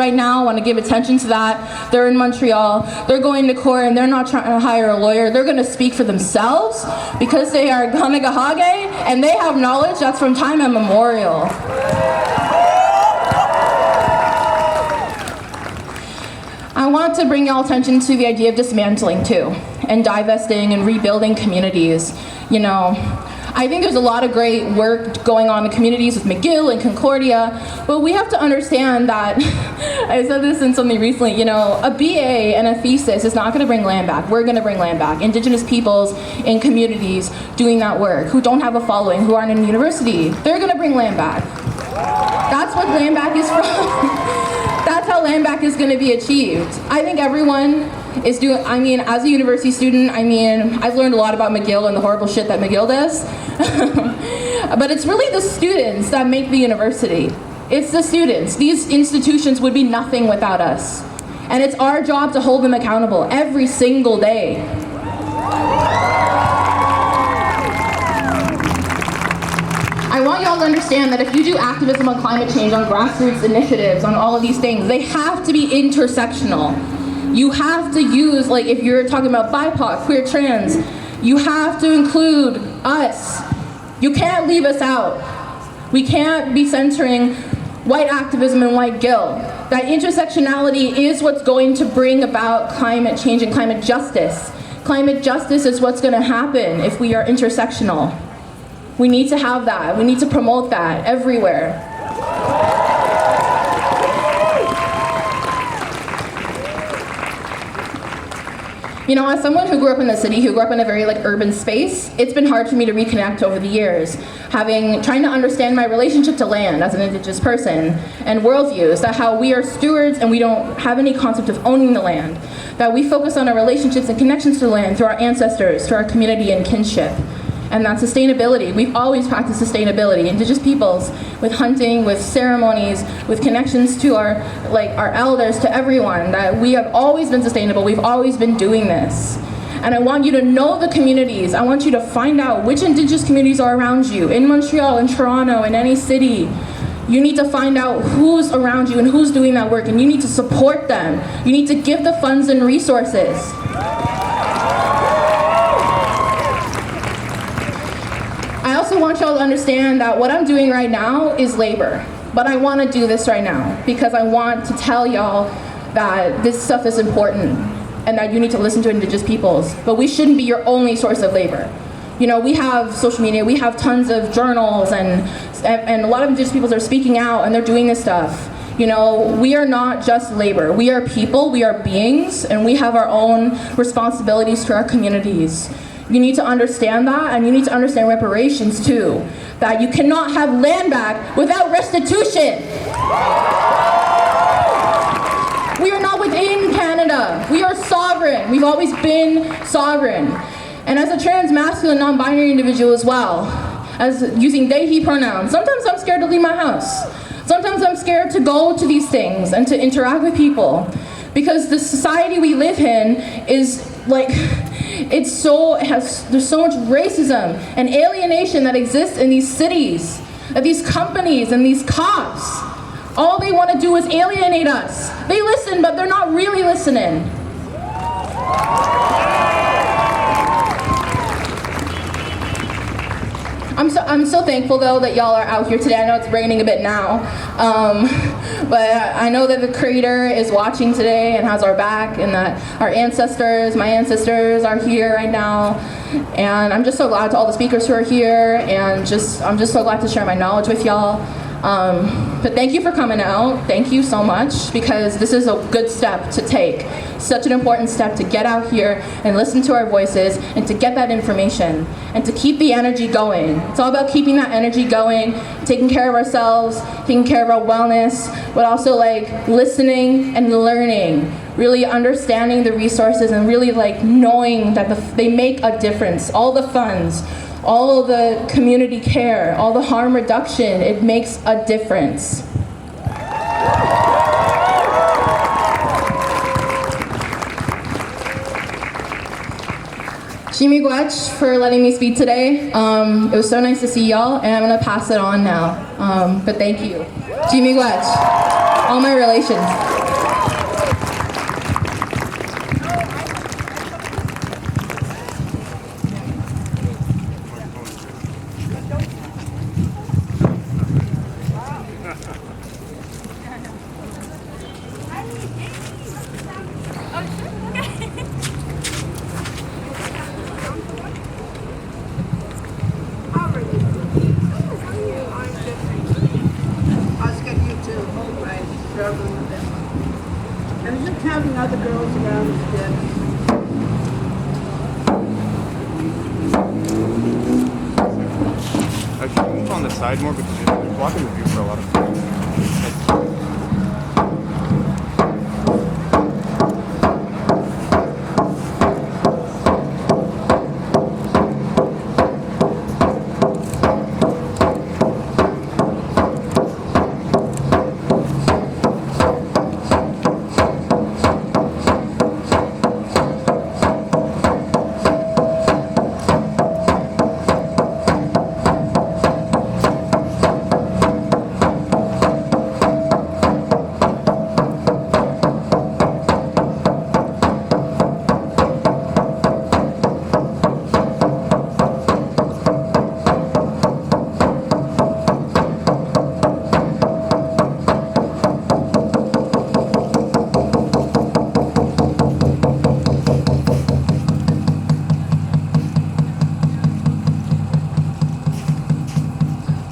right now want to give attention to that. They're in Montreal, they're going to court, and they're not trying to hire a lawyer. They're going to speak for themselves because they are Kanagahage and they have knowledge that's from time immemorial. I want to bring y'all attention to the idea of dismantling too, and divesting and rebuilding communities. You know, I think there's a lot of great work going on in communities with McGill and Concordia, but we have to understand that, I said this in something recently, you know, a BA and a thesis is not going to bring land back. We're going to bring land back. Indigenous peoples in communities doing that work, who don't have a following, who aren't in university, they're going to bring land back. That's what land back is from. That's how land back is going to be achieved. I think everyone is doing, I mean, as a university student, I mean, I've learned a lot about McGill and the horrible shit that McGill does. But it's really the students that make the university. It's the students. These institutions would be nothing without us. And it's our job to hold them accountable every single day. I want y'all to understand that if you do activism on climate change, on grassroots initiatives, on all of these things, they have to be intersectional. You have to use, like if you're talking about BIPOC, queer, trans, you have to include us. You can't leave us out. We can't be centering white activism and white guilt. That intersectionality is what's going to bring about climate change and climate justice. Climate justice is what's going to happen if we are intersectional. We need to have that. We need to promote that everywhere. You know, as someone who grew up in the city, who grew up in a very urban space, it's been hard for me to reconnect over the years, trying to understand my relationship to land as an Indigenous person, and worldviews, that how we are stewards and we don't have any concept of owning the land, that we focus on our relationships and connections to the land through our ancestors, through our community and kinship. And that sustainability, we've always practiced sustainability. Indigenous peoples, with hunting, with ceremonies, with connections to our elders, to everyone, that we have always been sustainable. We've always been doing this. And I want you to know the communities. I want you to find out which Indigenous communities are around you, in Montreal, in Toronto, in any city. You need to find out who's around you and who's doing that work, and you need to support them. You need to give the funds and resources. I also want y'all to understand that what I'm doing right now is labor, but I want to do this right now because I want to tell y'all that this stuff is important and that you need to listen to Indigenous peoples, but we shouldn't be your only source of labor. You know, we have social media, we have tons of journals, and a lot of Indigenous peoples are speaking out and they're doing this stuff. You know, we are not just labor. We are people, we are beings, and we have our own responsibilities to our communities. You need to understand that, and you need to understand reparations too. That you cannot have land back without restitution. We are not within Canada. We are sovereign. We've always been sovereign. And as a trans, masculine, non-binary individual as well, as using they, he pronouns, sometimes I'm scared to leave my house. Sometimes I'm scared to go to these things and to interact with people. Because the society we live in is there's so much racism and alienation that exists in these cities, that these companies and these cops, all they want to do is alienate us. They listen, but they're not really listening. I'm so thankful though that y'all are out here today. I know it's raining a bit now, but I know that the Creator is watching today and has our back, and that our ancestors, my ancestors, are here right now. And I'm just so glad to all the speakers who are here, and I'm just so glad to share my knowledge with y'all. But thank you for coming out. Thank you so much, because this is a good step to take. Such an important step to get out here and listen to our voices and to get that information and to keep the energy going. It's all about keeping that energy going, taking care of ourselves, taking care of our wellness, but also listening and learning, really understanding the resources and really knowing that they make a difference. All the funds, all of the community care, all the harm reduction, it makes a difference. Miigwech for letting me speak today. It was so nice to see y'all, and I'm gonna pass it on now. But thank you. Miigwech. all my relations. And just having other girls around is good. Actually, move on the side more because you're blocking the view for a lot of people.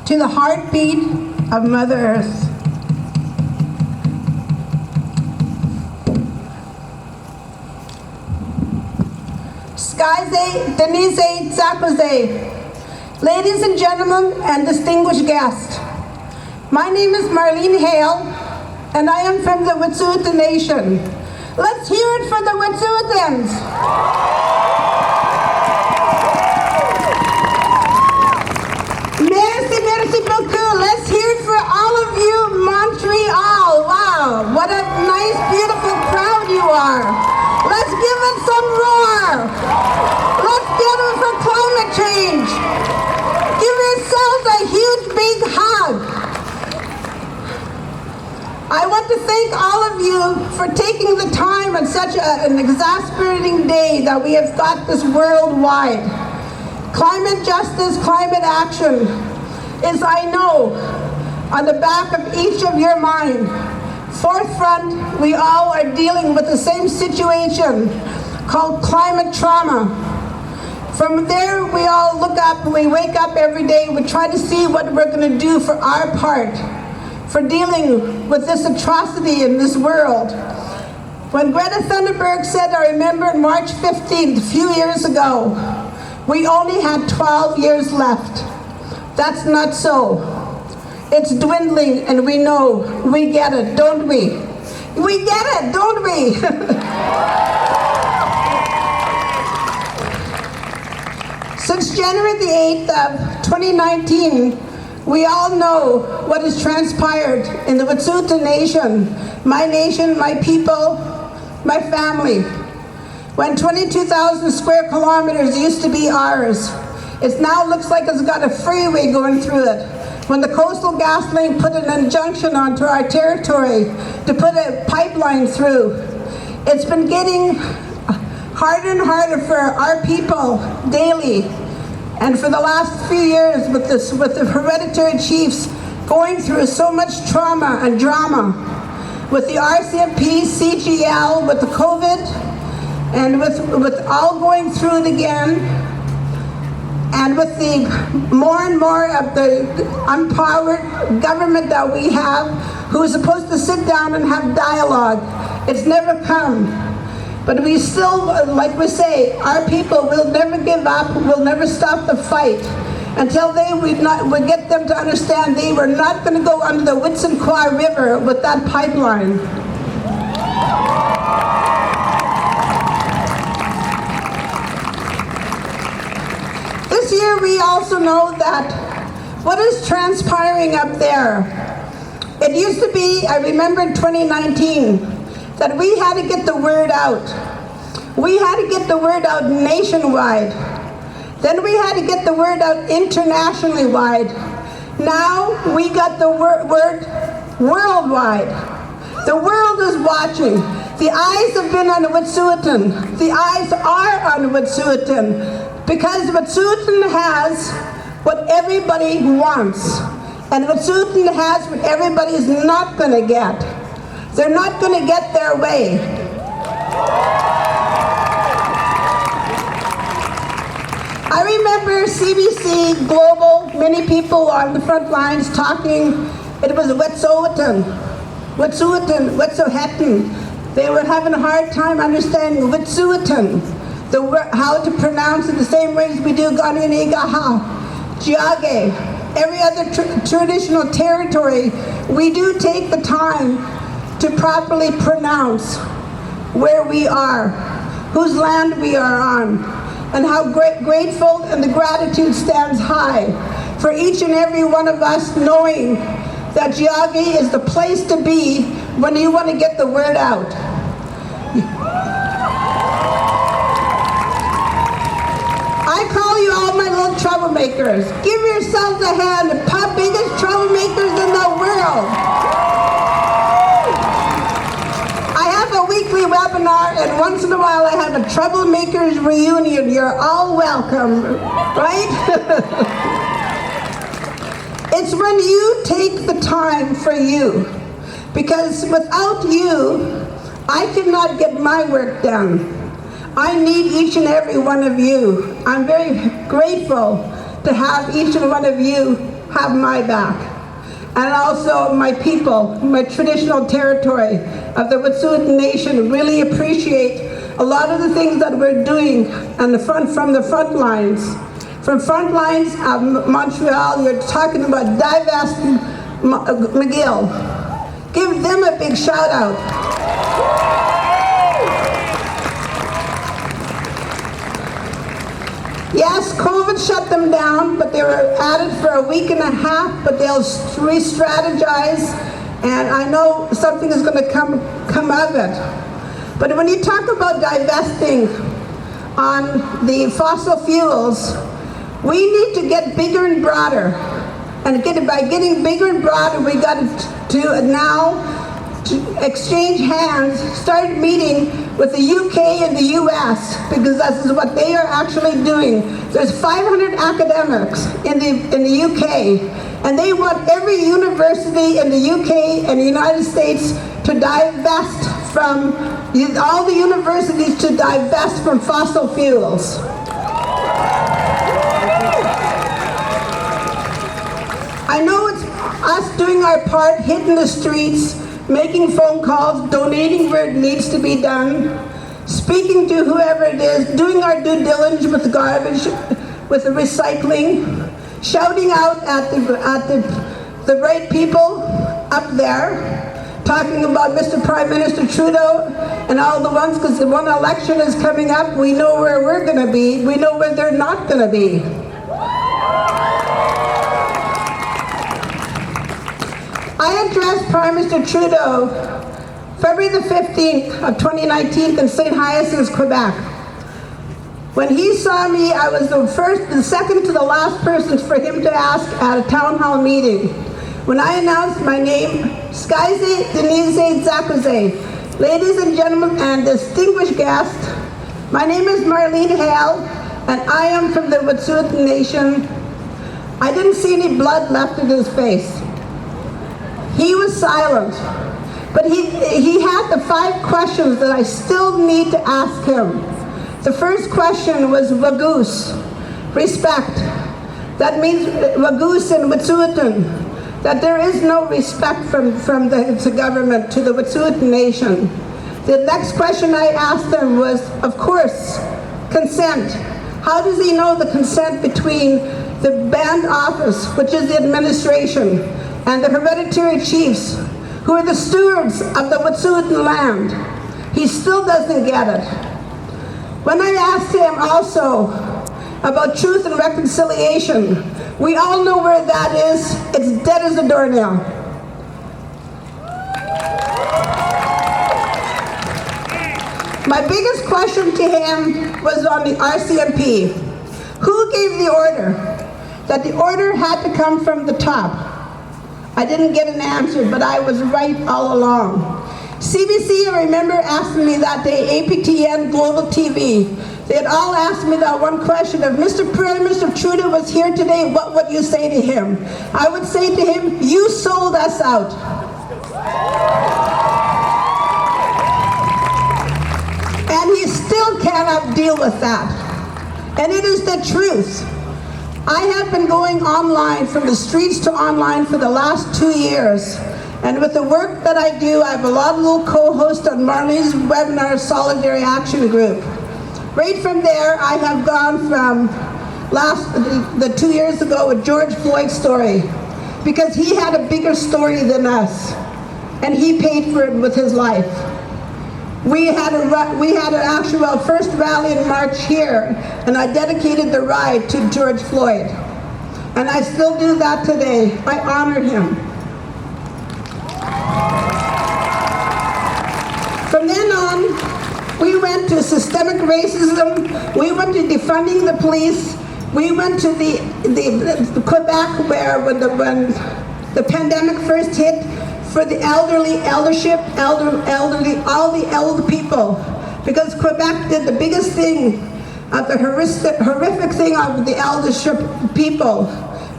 To the heartbeat of Mother Earth. Skyze, Denise, Zakoze. Ladies and gentlemen and distinguished guests, my name is Marlene Hale, and I am from the Wet'suwet'en Nation. Let's hear it for the Wet'suwet'ens. Merci beaucoup. Let's hear it for all of you, Montreal. Wow, what a nice, beautiful crowd you are. Let's give it some roar. Let's give it for climate change. Give yourselves a huge, big hug. I want to thank all of you for taking the time on such an exasperating day that we have got this worldwide. Climate justice, climate action is, I know, on the back of each of your mind. Forefront, we all are dealing with the same situation called climate trauma. From there, we all look up, we wake up every day, we try to see what we're going to do for our part, for dealing with this atrocity in this world. When Greta Thunberg said, I remember on March 15th, a few years ago, we only had 12 years left. That's not so. It's dwindling, and we know, we get it, don't we? We get it, don't we? Since January the 8th of 2019, we all know what has transpired in the Wet'suwet'en Nation, my people, my family. When 22,000 square kilometers used to be ours, it now looks like it's got a freeway going through it. When the Coastal GasLink put an injunction onto our territory to put a pipeline through, it's been getting harder and harder for our people daily. And for the last few years with the hereditary chiefs going through so much trauma and drama, with the RCMP, CGL, with the COVID, and with all going through it again, and with the more and more of the empowered government that we have, who is supposed to sit down and have dialogue, it's never come. But we still, like we say, our people will never give up, will never stop the fight until we get them to understand they were not going to go under the Witsin-Kwa River with that pipeline. This year we also know that what is transpiring up there, it used to be, I remember in 2019, that we had to get the word out. We had to get the word out nationwide. Then we had to get the word out internationally wide. Now we got the word worldwide. The world is watching. The eyes have been on Wet'suwet'en. The eyes are on Wet'suwet'en because Wet'suwet'en has what everybody wants. And Wet'suwet'en has what everybody is not going to get. They're not going to get their way. I remember CBC Global, many people on the front lines talking, it was Wet'suwet'en, Wet'suwet'en, Wet'suwet'en. They were having a hard time understanding Wet'suwet'en, how to pronounce it the same way as we do Ganinigaha, Jiage, every other traditional territory. We do take the time to properly pronounce where we are, whose land we are on, and how grateful and the gratitude stands high for each and every one of us knowing that Jiage is the place to be when you want to get the word out. I call you all my little troublemakers. Give yourselves a hand, the biggest troublemakers in the world. Weekly webinar, and once in a while I have a troublemakers reunion. You're all welcome, right? It's when you take the time for you, because without you, I cannot get my work done. I need each and every one of you. I'm very grateful to have each and one of you have my back. And also my people, my traditional territory of the Wet'suwet'en Nation really appreciate a lot of the things that we're doing on the front, from the front lines. From front lines of Montreal, you're talking about divest McGill. Give them a big shout out. Yes, COVID shut them down, but they were at it for a week and a half, but they'll re-strategize, and I know something is going to come of it. But when you talk about divesting on the fossil fuels, we need to get bigger and broader. And by getting bigger and broader, we got to now exchange hands, start meeting with the UK and the US, because this is what they are actually doing. There's 500 academics in the UK, and they want every university in the UK and the United States to divest from, all the universities to divest from fossil fuels. I know it's us doing our part, hitting the streets, making phone calls, donating where it needs to be done, speaking to whoever it is, doing our due diligence with the garbage, with the recycling, shouting out at the right people up there, talking about Mr. Prime Minister Trudeau and all the ones, because when election is coming up, we know where we're going to be, we know where they're not going to be. I addressed Prime Minister Trudeau February the 15th of 2019 in St. Hyacinthe, Quebec. When he saw me, I was the second to the last person for him to ask at a town hall meeting. When I announced my name, Skyze Denise Zakuze, ladies and gentlemen and distinguished guests, my name is Marlene Hale, and I am from the Wet'suwet'en Nation. I didn't see any blood left in his face. He was silent, but he had the 5 questions that I still need to ask him. The first question was Wagoose, respect. That means Wagoose in Wet'suwet'en, that there is no respect from the government to the Wet'suwet'en Nation. The next question I asked him was, of course, consent. How does he know the consent between the band office, which is the administration, and the hereditary chiefs, who are the stewards of the Wet'suwet'en land? He still doesn't get it. When I asked him also about truth and reconciliation, we all know where that is. It's dead as a doornail. My biggest question to him was on the RCMP. Who gave the order? That the order had to come from the top. I didn't get an answer, but I was right all along. CBC, I remember asking me that day, APTN, Global TV, they had all asked me that one question, if Mr. Prime Minister Trudeau was here today, what would you say to him? I would say to him, you sold us out. And he still cannot deal with that. And it is the truth. I have been going online, from the streets to online, for the last 2 years. And with the work that I do, I have a lot of little co-hosts on Marlene's webinar, Solidarity Action Group. Right from there, I have gone from the 2 years ago with George Floyd's story, because he had a bigger story than us, and he paid for it with his life. We had an actual first rally and march here, and I dedicated the ride to George Floyd. And I still do that today. I honor him. From then on, we went to systemic racism, we went to defunding the police, we went to the Quebec, where when the pandemic first hit, for the eldership, all the elder people, because Quebec did the biggest thing, the horrific thing of the eldership people,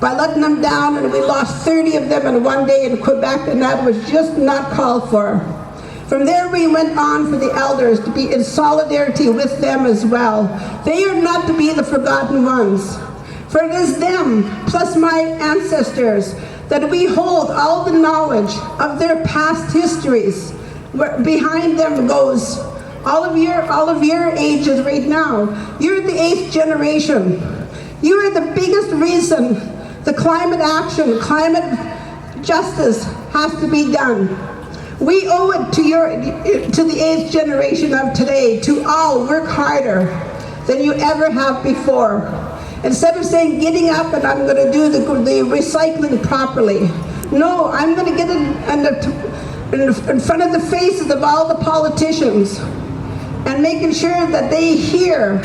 by letting them down, and we lost 30 of them in one day in Quebec, and that was just not called for. From there we went on for the elders, to be in solidarity with them as well. They are not to be the forgotten ones. For it is them, plus my ancestors, that we hold all the knowledge of their past histories. Where behind them goes all of your ages right now. You're the 8th generation. You are the biggest reason the climate action, climate justice has to be done. We owe it to the 8th generation of today to all work harder than you ever have before. Instead of saying, getting up and I'm going to do the recycling properly. No, I'm going to get in front of the faces of all the politicians and making sure that they hear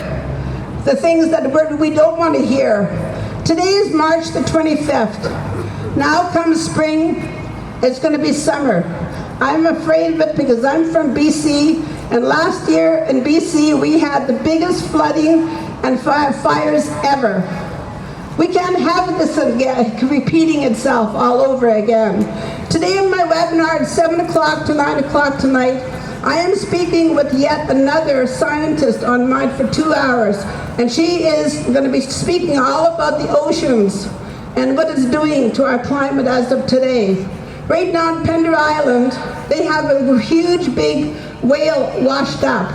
the things that we don't want to hear. Today is March the 25th. Now comes spring, it's going to be summer. I'm afraid of it because I'm from BC, and last year in BC we had the biggest flooding and fires ever. We can't have this again, repeating itself all over again. Today in my webinar at 7 o'clock to 9 o'clock tonight, I am speaking with yet another scientist on mine for 2 hours, and she is going to be speaking all about the oceans and what it's doing to our climate as of today. Right now in Pender Island, they have a huge big whale washed up.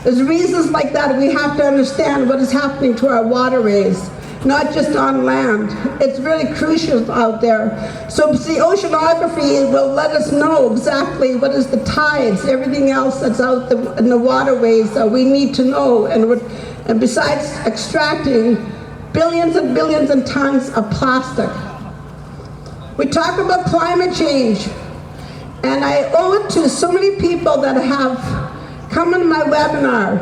There's reasons like that. We have to understand what is happening to our waterways, not just on land. It's really crucial out there. So the oceanography will let us know exactly what is the tides, everything else that's out in the waterways that we need to know. And besides extracting billions and billions of tons of plastic. We talk about climate change, and I owe it to so many people that have come on my webinar.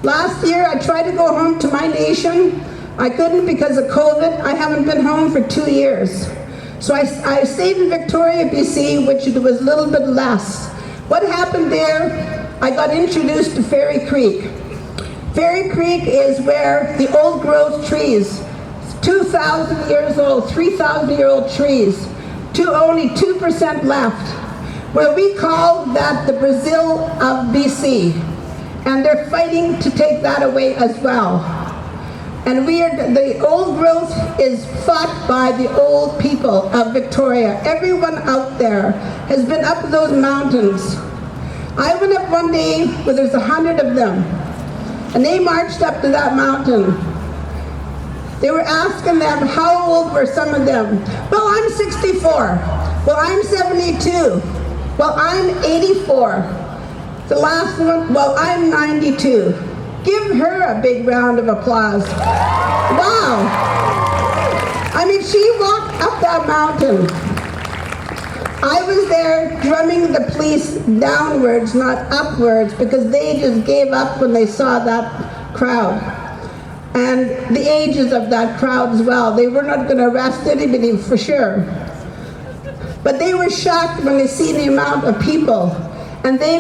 Last year I tried to go home to my nation. I couldn't because of COVID. I haven't been home for 2 years. So I stayed in Victoria, BC, which was a little bit less. What happened there, I got introduced to Fairy Creek. Fairy Creek is where the old growth trees, 2,000 years old, 3,000-year-old trees, only 2% left, where we call that the Brazil of BC. And they're fighting to take that away as well. And the old growth is fought by the old people of Victoria. Everyone out there has been up those mountains. I went up one day where there's 100 of them, and they marched up to that mountain. They were asking them, how old were some of them? Well, I'm 64. Well, I'm 72. Well, I'm 84. The last one, well, I'm 92. Give her a big round of applause. Wow. I mean, she walked up that mountain. I was there drumming the police downwards, not upwards, because they just gave up when they saw that crowd. And the ages of that crowd as well. They were not going to arrest anybody for sure. But they were shocked when they see the amount of people, and they